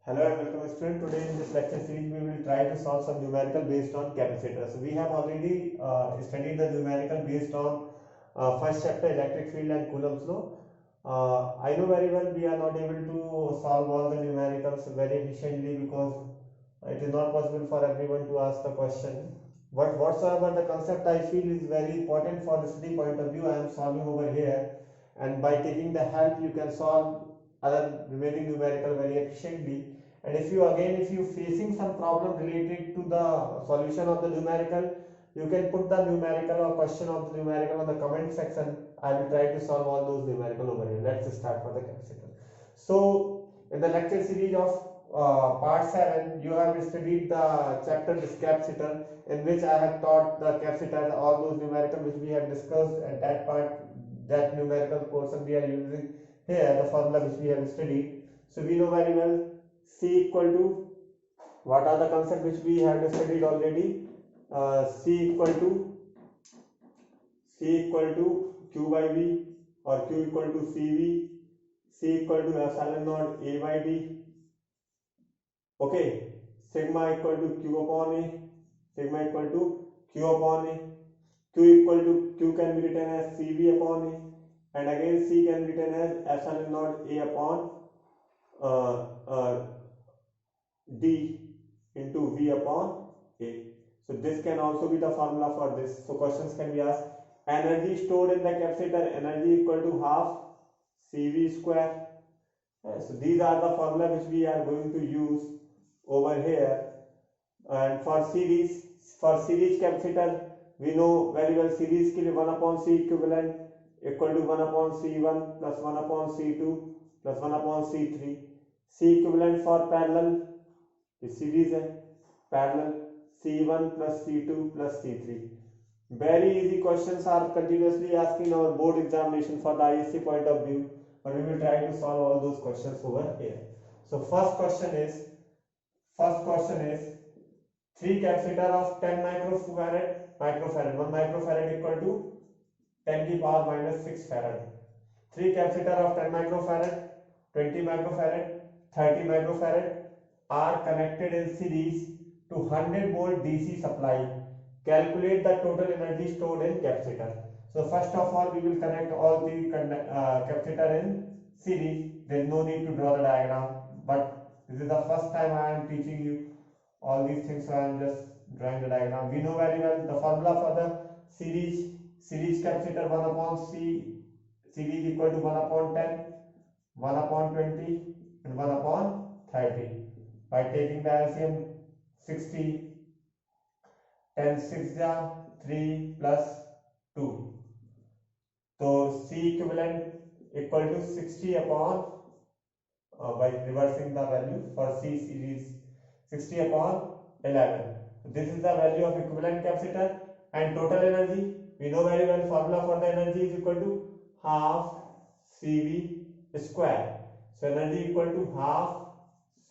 Hello and welcome student. Today in this lecture series we will try to solve some numerical based on capacitors. We have already studied the numerical based on first chapter electric field and Coulomb's law. I know very well we are not able to solve all the numericals very efficiently because it is not possible for everyone to ask the question. But whatsoever the concept I feel is very important for the study point of view, I am solving over here, and by taking the help you can solve other remaining numerical very efficiently. And if you facing some problem related to the solution of the numerical, you can put the numerical or question of the numerical on the comment section. I will try to solve all those numerical over here. Let's start for the capacitor. So in the lecture series of part 7, you have studied the chapter this capacitor, in which I have taught the capacitor, all those numerical which we have discussed at that part, that numerical portion we are using here, the formula which we have studied. So we know very well C equal to, what are the concepts which we have studied already? C equal to Q by V, or Q equal to CV, C equal to epsilon naught A by D. Okay, sigma equal to Q upon A, sigma equal to Q upon A, Q equal to Q can be written as CV upon A, and again C can be written as epsilon naught A upon uh, uh, D into V upon A. So this can also be the formula for this. So questions can be asked. Energy stored in the capacitor, energy equal to half CV square. So these are the formula which we are going to use over here. And for series capacitor, we know very well series के लिए 1 upon C equivalent equal to 1 upon C1 plus 1 upon C2 plus 1 upon C3. C equivalent for parallel, series है parallel C1 plus C2 plus C3. Very easy questions are continuously asking our board examination for the ISC point of view, but we will try to solve all those questions over here. So first question is 3 capacitor of 10 microfarad, 1 microfarad equal to 10 की power minus 6 farad. 3 capacitor of 10 microfarad, 20 microfarad, 30 microfarad are connected in series to 100 volt DC supply. Calculate the total energy stored in capacitor. So first of all we will connect all the capacitor in series. There is no need to draw the diagram, but this is the first time I am teaching you all these things, so I am just drawing the diagram. We know very well the formula for the series capacitor, 1 upon C series equal to 1 upon 10, 1 upon 20 and 1 upon 30. By taking the LCM 60, 10 6 ja 3 plus 2. So C equivalent equal to 60 upon, by reversing the value for C series, 60 upon 11. This is the value of equivalent capacitor. And total energy, we know very well formula for the energy is equal to half CV square. So energy equal to half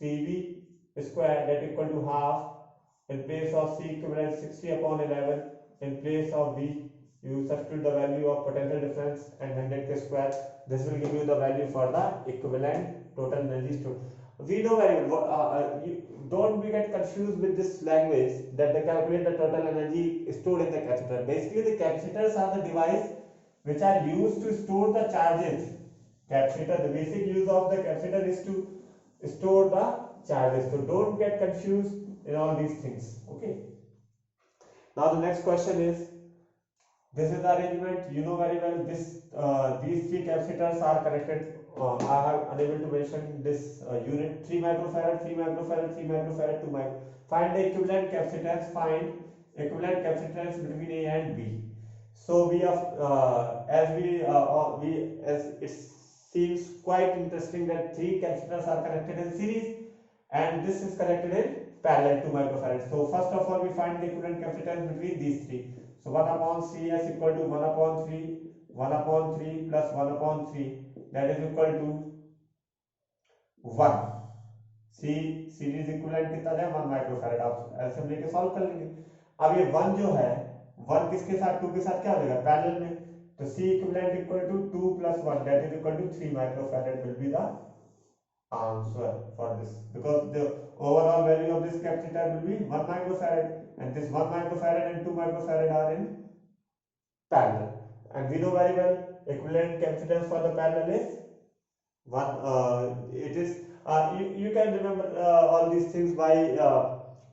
CV square, that equal to half, in place of C equivalent 60 upon 11, in place of V you substitute the value of potential difference and 100 square. This will give you the value for the equivalent total energy stored. We know very well, you don't be get confused with this language that they calculate the total energy stored in the capacitor. Basically the capacitors are the device which are used to store the charges. Capacitor, the basic use of the capacitor is to store the charges. So don't get confused in all these things. Okay. Now the next question is, this is the arrangement. You know very well this these 3 capacitors are connected. I have unable to mention this unit. 3 microfarad, 3 microfarad, 3 microfarad, 2 micro. Find the equivalent capacitance. Find equivalent capacitance between A and B. So we have as it seems quite interesting that 3 capacitors are connected in series and this is connected in parallel to microfarad. So first of all we find the equivalent capacitance between these 3. So 1 upon CS equal to 1 upon 3, 1 upon 3 plus 1 upon 3, that is equal to 1. C series equivalent कितना है 1 microfarad. आप LCM लेके solve कर लेंगे. अब ये 1 जो है 1 किसके साथ 2 के साथ क्या हो जाएगा पैरेलल में. तो C equivalent equal to 2 plus 1, that is equal to 3 microfarad will be the answer for this, because the overall value of this capacitor will be 1 microfarad, and this 1 microfarad and 2 microfarad are in parallel, and we know very well equivalent capacitance for the parallel is one. It is you can remember all these things by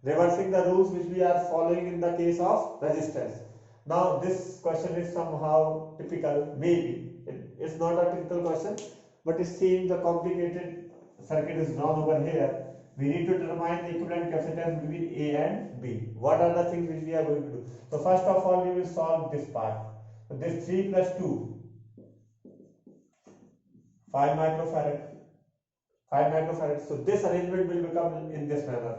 reversing the rules which we are following in the case of resistance. Now this question is somehow typical, maybe it's not a typical question, but it seems the complicated circuit is drawn over here. We need to determine the equivalent capacitance between A and B. What are the things which we are going to do? So first of all, we will solve this part. So this 3 plus 2, 5 microfarad, 5 microfarad. So this arrangement will become in this manner.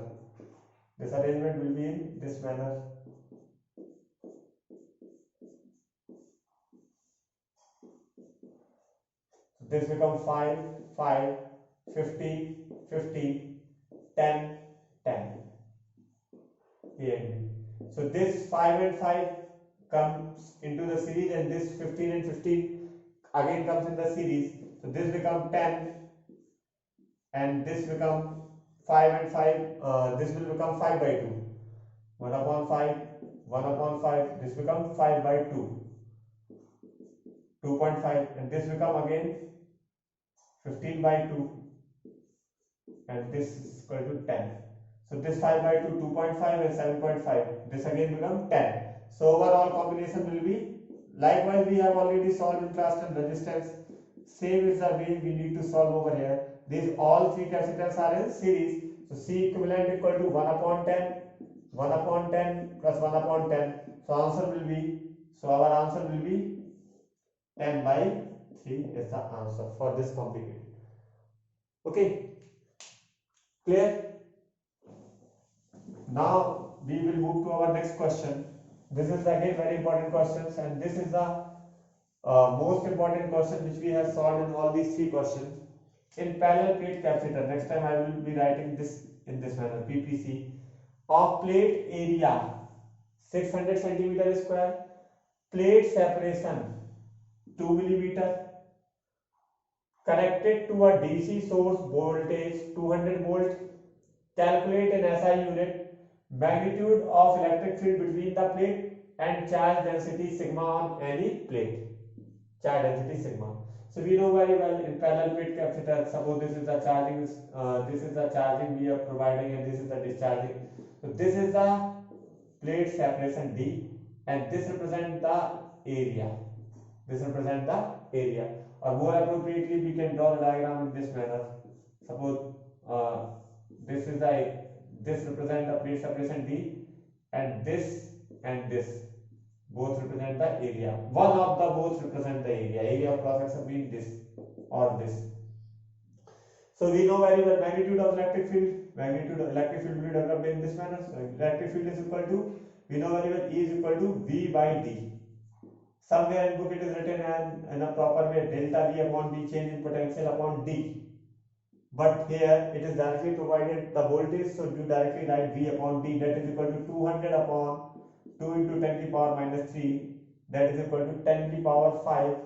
This arrangement will be in this manner. So this becomes 5, 5, 50, 50, 10, 10. A and B. So this 5 and 5 comes into the series, and this 15 and 15 again comes in the series. So this becomes 10, and this become 5 and 5. This will become 5 by 2. 1 upon 5, 1 upon 5. This becomes 5 by 2. 2.5, and this become again 15 by 2, and this is equal to 10. So this 5 by 2, 2.5 and 7.5. This again become 10. So overall combination will be, likewise we have already solved in class 10 resistance. Same is the way we need to solve over here. These all three capacitors are in series. So C equivalent equal to 1 upon 10, 1 upon 10 plus 1 upon 10. So answer will be, so our answer will be 10 by 3 is the answer for this complicated. Okay, clear? Now we will move to our next question. This is again very important questions, and this is the most important question which we have solved in all these three questions. In parallel plate capacitor, next time I will be writing this in this manner, PPC, of plate area 600 centimeter square, plate separation 2 millimeter, connected to a DC source, voltage 200 volt. Calculate in SI unit magnitude of electric field between the plate and charge density sigma on any plate. Charge density sigma. So we know very well in parallel plate capacitor, suppose this is the charging we are providing, and this is the discharging. So this is the plate separation D, and this represents the area. This represents the area. Or more appropriately, we can draw the diagram in this manner. Suppose this represents the plate separation D, and this both represent the area. One of the both represent the area. Area of cross section being this or this. So we know very well magnitude of electric field. Magnitude of electric field will be developed in this manner. So electric field is equal to, we know very well, E is equal to V by D. Somewhere in book it is written in a proper way, delta V upon D, change in potential upon D. But here it is directly provided the voltage, so you directly write V upon D, that is equal to 200 upon 2 into 10 to the power minus 3, that is equal to 10 to the power 5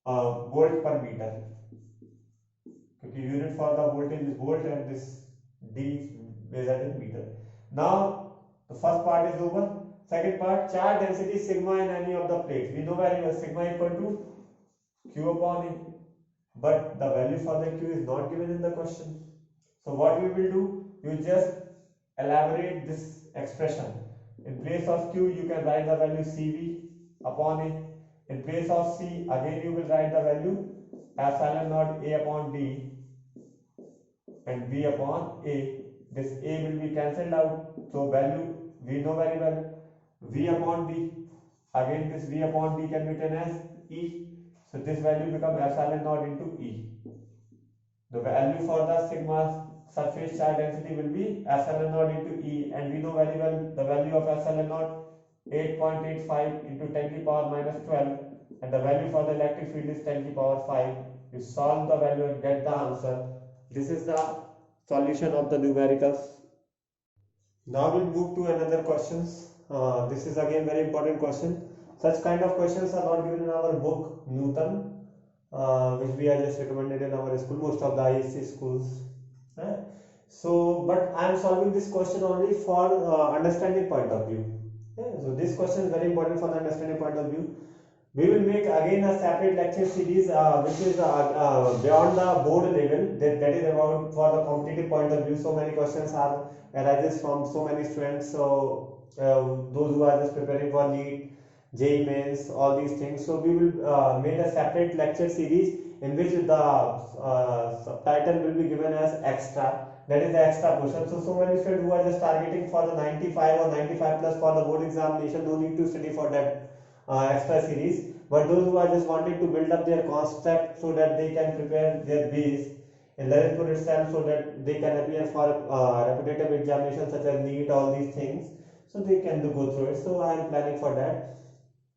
volt per meter. Because unit for the voltage is volt, and this D measured in meter. Now the first part is over. Second part, charge density sigma in any of the plates. We know very well sigma equal to Q upon A, but the value for the Q is not given in the question. So what we will do, you just elaborate this expression. In place of Q, you can write the value CV upon A. In place of C, again you will write the value epsilon naught A upon D and V upon A. This A will be cancelled out. So value, we know very well, V upon D. Again this V upon D can be written as E. So this value becomes epsilon naught into E. The value for the sigma surface charge density will be epsilon naught into E, and we know very well the value of epsilon naught 8.85 into 10 to the power minus 12, and the value for the electric field is 10 to the power 5. You solve the value and get the answer. This is the solution of the numericals. Now we'll move to another questions. This is again very important question. Such kind of questions are not given in our book Newton. which we are just recommended in our school, most of the ISC schools. Right? So, but I am solving this question only for understanding point of view. So this question is very important for the understanding point of view. We will make again a separate lecture series which is beyond the board level, that is about for the competitive point of view. So many questions are arises from so many students. So those who are just preparing for NEET, JEE Mains, all these things. So we will make a separate lecture series in which the subtitle will be given as extra. That is the extra portion. So many students who are just targeting for the 95 or 95 plus for the board examination, no need to study for that extra series. But those who are just wanting to build up their concept so that they can prepare their base in Lalitpur itself, so that they can appear for repetitive examinations such as NEET, all these things, so they can go through it. So I am planning for that.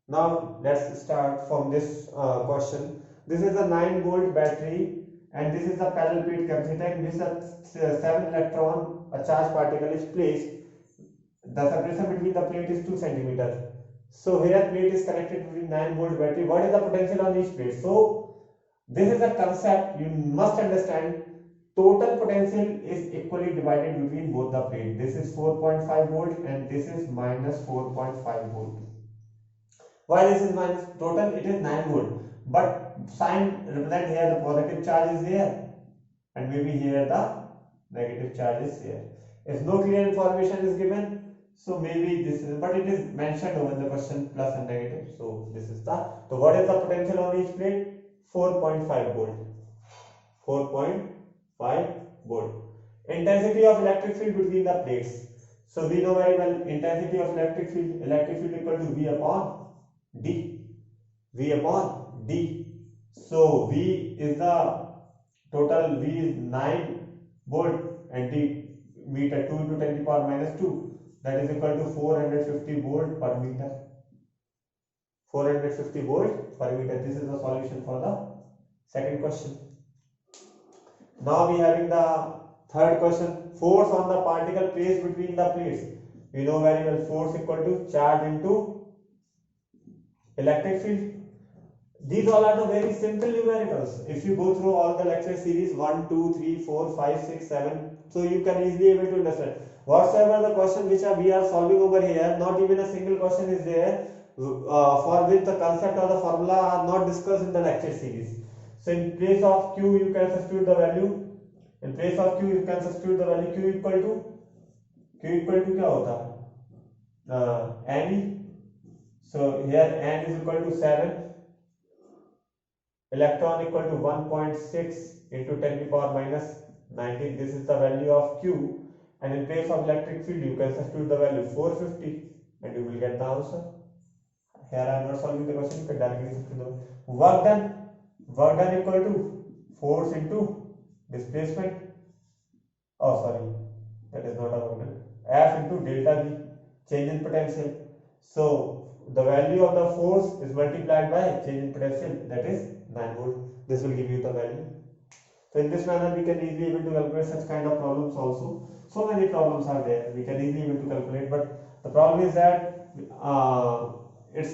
Now let's start from this question. This is a 9-volt battery and this is a parallel plate capacitor in which a 7 electron, a charged particle, is placed. The separation between the plate is 2 cm. So here plate is connected with 9-volt battery. What is the potential on each plate? So this is a concept you must understand. Total potential is equally divided between both the plate. This is 4.5 volt and this is minus 4.5 volt. Why this is minus? Total it is 9 volt, but sign represent here the positive charge is here and maybe here the negative charge is here. If no clear information is given, so maybe this is, but it is mentioned over the question plus and negative. So this is the, so what is the potential on each plate? 4.5 volt. 4.5 volt. Intensity of electric field between the plates. So we know very well intensity of electric field equal to V upon D. V upon D. So V is the total, V is 9 volt and D meter 2 into 10 to the power minus 2, that is equal to 450 volt per meter. 450 volt per meter. This is the solution for the second question. Now we are having the third question. Force on the particle placed between the plates. We know very well force equal to charge into electric field. These all are the very simple numericals. If you go through all the lecture series 1, 2, 3, 4, 5, 6, 7, so you can easily able to understand. Whatsoever the question which we are solving over here, not even a single question is there for which the concept or the formula are not discussed in the lecture series. So in place of Q you can substitute the value. In place of Q you can substitute the value Q equal to क्या होता है? Ne. So here N is equal to 7. Electron equal to 1.6 into 10 to the power minus 19. This is the value of Q. And in place of electric field, you can substitute the value 450 and you will get the answer. Here I am not solving the question, you can directly substitute the work done. Work done equal to force into displacement. Oh, sorry, that is not a work done. F into delta V, change in potential. So the value of the force is multiplied by change in potential, that is 9 volt. This will give you the value. So in this manner we can easily able to calculate such kind of problems also. So many problems are there, we can easily able to calculate, but the problem is that it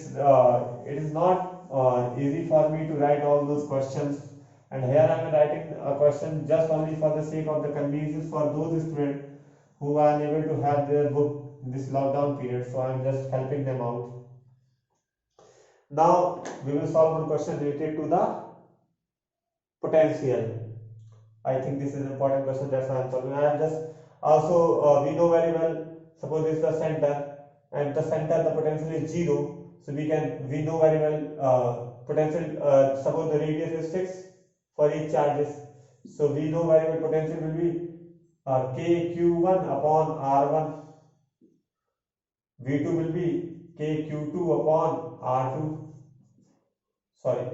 is not easy for me to write all those questions, and here I am writing a question just only for the sake of the convenience for those students who are unable to have their book in this lockdown period. So I am just helping them out. Now we will solve one question related to the potential. I think this is an important question, that's why I am solving. I am just also we know very well, suppose this is the center and the center the potential is 0. So we know very well potential, suppose the radius is 6 for each charges. So we know very well potential will be kq1 upon r1. V2 will be kq2 upon r2. Sorry,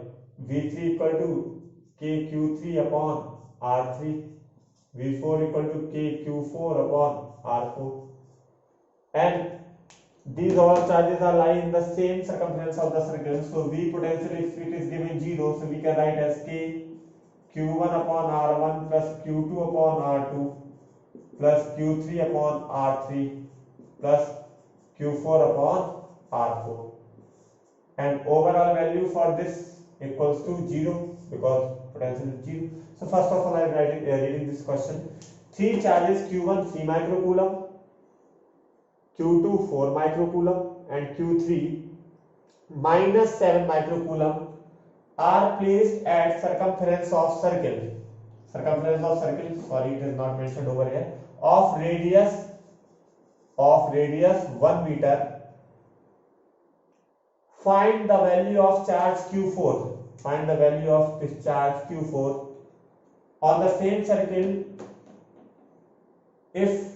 V3 equal to kq3 upon r3. V4 equal to kq4 upon r4. And these all charges are lying in the same circumference of the circle. So V potential, if it is given 0, so we can write as k q1 upon r1 plus q2 upon r2 plus q3 upon r3 plus q4 upon r4. And overall value for this equals to 0. because potential is 0. So first of all I am reading this question. 3 charges Q1 3 microcoulomb, Q2 4 microcoulomb and Q3 minus 7 microcoulomb are placed at circumference of circle. Circumference of circle, sorry it is not mentioned over here, of radius 1 meter. Find the value of charge Q4. Find the value of this charge Q4 on the same circle if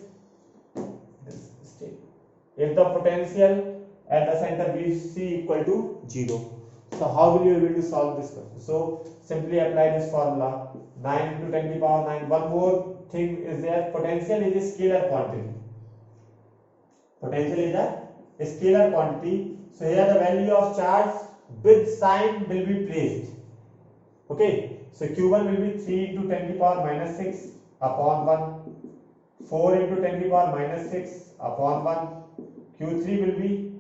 the potential at the center BC equal to 0. So how will you be able to solve this question? So simply apply this formula, 9 into 10 to the power 9. One more thing is there, potential is a scalar quantity. Potential is a scalar quantity. So here the value of charge with sign will be placed. Okay, so Q1 will be 3 into 10 to the power minus 6 upon 1, 4 into 10 to the power minus 6 upon 1. Q3 will be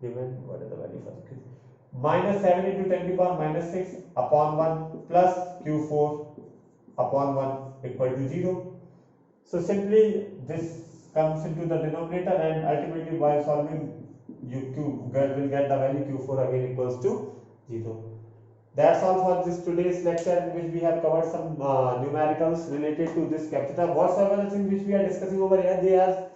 given, what is the value for Q? Minus 7 into 10 to the power minus 6 upon 1 plus Q4 upon 1 equal to 0. So simply this comes into the denominator and ultimately by solving you will get the value Q4 again equals to 0. That's all for this today's lecture, in which we have covered some numericals related to this capacitor. Whatsoever the things which we are discussing over here, they are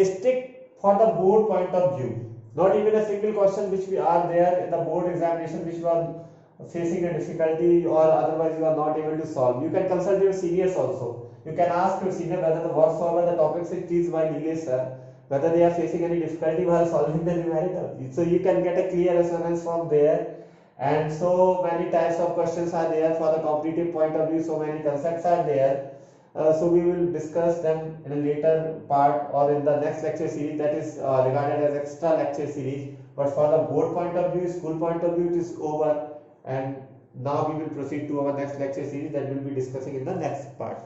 strict for the board point of view. Not even a single question which we are there in the board examination which you are facing a difficulty or otherwise you are not able to solve. You can consult your seniors also. You can ask your senior whether the whatsoever the topics it is by Nilesh sir, whether they are facing any difficulty while solving the numerical. So you can get a clear assurance from there. And so many types of questions are there for the competitive point of view, so many concepts are there. So we will discuss them in a later part or in the next lecture series, that is regarded as extra lecture series. But for the board point of view, school point of view, it is over. And now we will proceed to our next lecture series that we will be discussing in the next part.